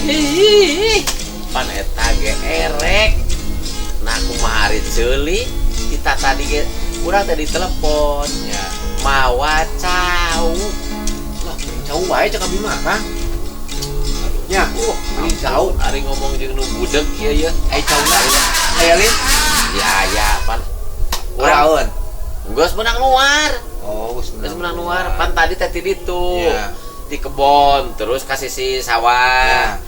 Ih, pan eta ge erek. Nah kumaha ari ceuli kita tadi ge urang tadi telepon Ya. mawa cau. Lah, jauh wae cek abi mah, Kang. Ya, Ini cau ari ngomong jeung nu budeg ieu ieu. Cau aya lin. Ya ya pan. Uraun. Geus menang luar. Oh, Geus menang luar. Pan tadi teh di ditu. Ya. Di kebon terus kasih si sawah. Ya.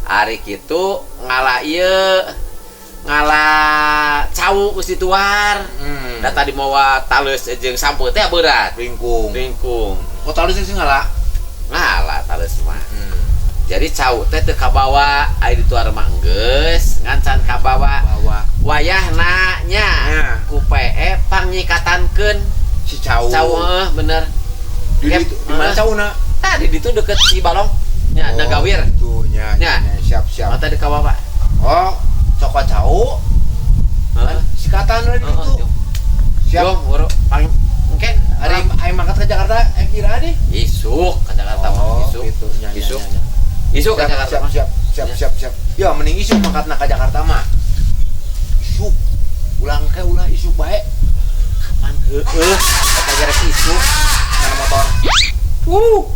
Ari kitu ngalah ieu. Ngalah cau geus dituar. Da tadi mawa taleus jeung sampeu teh berat. Ringkung. Oh, tadi sih ngalah. Ngalah taleus mah. Jadi cau teh teu kabawa aya dituar mah geus ngan can kabawa. Bawa Wayahna nya ku PE pangnyikatankeun si cau. cau bener. Di mana cauna? Tadi ditu deket si balong nya Nagawir. Tuh, nya. Siap. Mata di kabawa. Oh, cokot cau. Heeh. Sikatan lagi itu. Siap. Jom, boro paling engke Hari hari aing mangkat ke Jakarta kira deh. isuk ka Jakarta mah isuk. Gitu. Isuk. Isuk ka Jakarta mah. Siap. Ya mending isuk mangkatna ka Jakarta mah. Isuk. Ulang isuk bae. Kapan heueuh eta gara isuk Kana motor.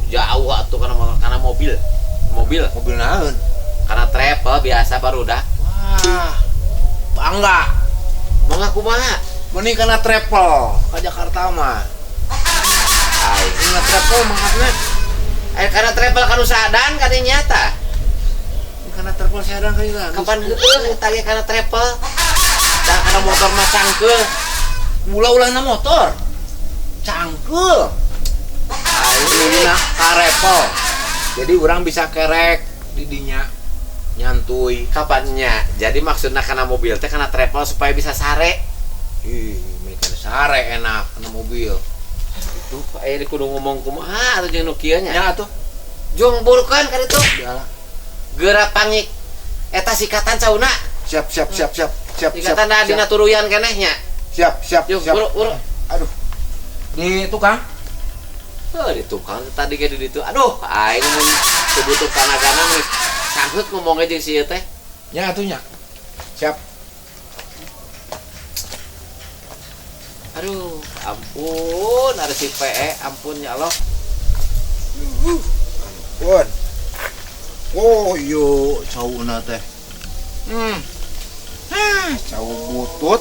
jauh atuh kana mobil. Mobil Naeun? kana travel biasa barudak. Wah. Bangga. Mangga kumaha? Mending kana travel ka Jakarta mah. Ai, Kana travel mangkatna. kana travel kanu sadan kanu nyata. Kana travel sadang ka ieu. Kapan heueuh eta ge kana travel? Da kana motor mah cangkeul. Ulah-ulahna motor. Cangkeul. Ayo karepel. Jadi orang bisa kerek di dinya nyantuy. Kapannya? Jadi maksudnya kana mobil teh kana travel supaya bisa sare. Ih, mereka sare enak kena mobil. Itu aya di kudu ngomong kumaha atuh jeung nu kieu nya. Ya atuh. Jong burkeun ka ditu. Iyalah. Geura pangik eta sikatan cauna. Siap. Sikatan da dina turuyan keneh nya. Siap. Yuk, buru. Aduh. Di tukang. Di tukang tadi ge di ditu. Aduh, aing mun butuh tanagana geus sangheut ngomongnya jeung si ieu teh. Ya atuhnya. Siap. Aduh, ampun, ada si PE, ampun ya Allah. Ampun. Oh, yo, cauna teh. Cau butut.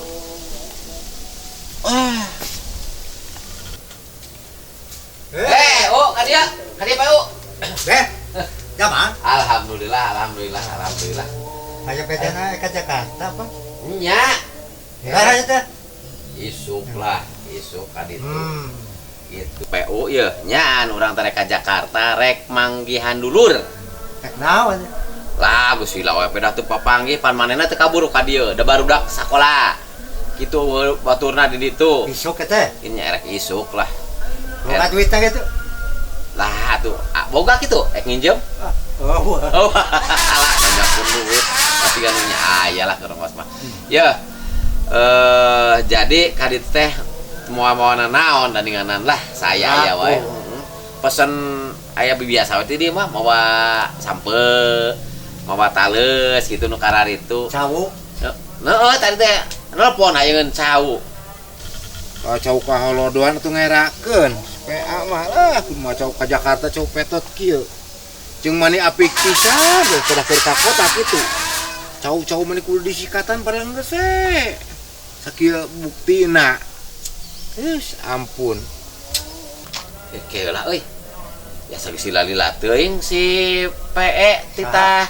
Kadia Pak U. Jaman, Alhamdulillah. ayo bedana ke Jakarta apa? Nya, Laranya teh. isuk ka ditu. Gitu. PU ieu nya urang teh rek ka Jakarta rek manggihan dulur. Tek naon? Lah geus heula we pedah teu papanggih pan manehna teu kaburu ka dieu, da barudak sakola. Kitu baturna di ditu. Isuk teh. Ini rek isuk lah. Boga duitna gitu. Lah tuh, boga kitu ek nginjem. Oh. Oh, alah banyak pun duit. Pasti kan nya aya lah keur mas mah. Ya. Jadi kadit teh moal-moalna naon tandinganan lah saya aya wae. Pesen aya biasa we di mah mawa sampe, mawa tales gitu nu karar itu. Cau. Heeh, tadi teh nelpon ayeun cau. Cau ka Holodoan atuh ngerakeun. PA mah lah kumaha cau ka Jakarta cau petot kieu. Jeung mani apik pisan pada keur ka kota kitu. Cau-cau mani kudu disikatan padahal geus we. Sakieu buktina. Ampun. Oke lah euy. Biasa geus lila teuing si PE titah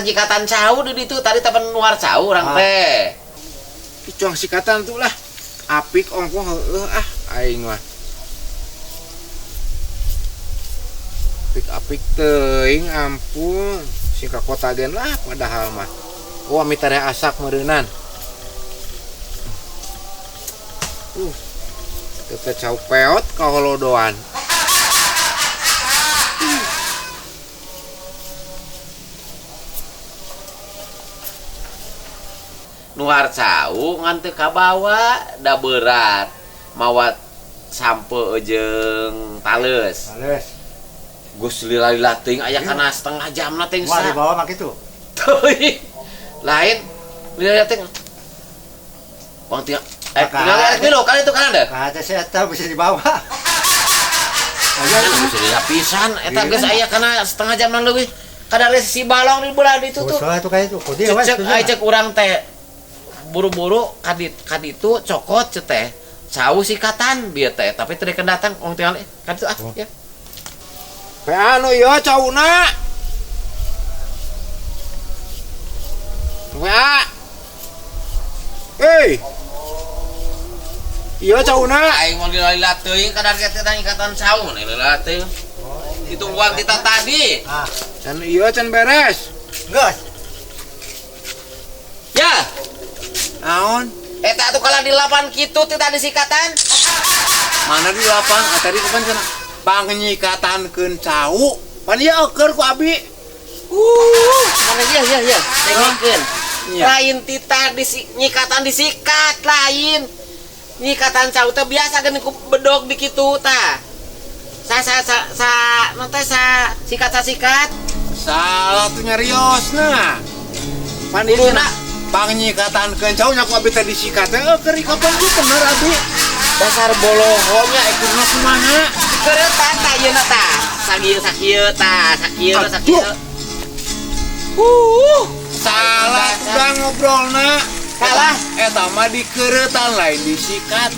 jikatan cau di ditu tadi temen luar cau urang teh. Icuang sikatan tuh lah. Apik ongko heueuh aing mah. Apik teuing ampun. Sing ka kota gen lah padahal mah. Oh mitare asak meureunnan. Kita cau peot ka Holodoan. Nuar cau ngan teu kabawa da berat mawa sampe jeung tales. Gus lila-lila teuing aya kana setengah jamna teh Mau sa. dibawa mak itu. Teuing. Lain lila-lila teh. Bang tia tinggal kilo kan itu kan ada. Ada saya tahu bisa dibawa. Aya geus lila pisan eta geus aya kana setengah jamna leuwih. Kada si balong di bulan itu tuh. Soalnya itu kayak itu. Kok dia wes. Cek cek urang teh buru-buru kaditu cokot ce teh. Sau sikatan bieu teh tapi teu dekeun datang wong tinggal kan itu ya. Pe anu ieu cauna. Wa. Iya cauna. Aing mau lila teuing kadar kita ikatan sau nih lila teuing. Ditungguan kita tadi. Ah, Can iya can beres. geus. Ya, Naon? eta tuh kalau di lapan kitu tidak disikatan. Mana di lapang? Tadi kapan cenah? Pangnyikatankeun cau. Pan ieu eukeur ku abi. Mana ya, tengikeun. Iya. Lain tita nyikatan disikat lain. Nyikatan cau teh biasa geuning ku bedog di kitu tah. Nanti sikat. Salah tuh nyariosna. Pan ieu Kuluna. pangnyikatankeun cau nya ku abi teh disikat teh eukeur kapan ku bener abi. Dasar bolohonya Ikurna kumaha? dikeureutan tah ieu na tah. Sakieu tah, sakieu. Salah udah ngobrolna. Salah. Eta mah dikeureutan lain disikatan.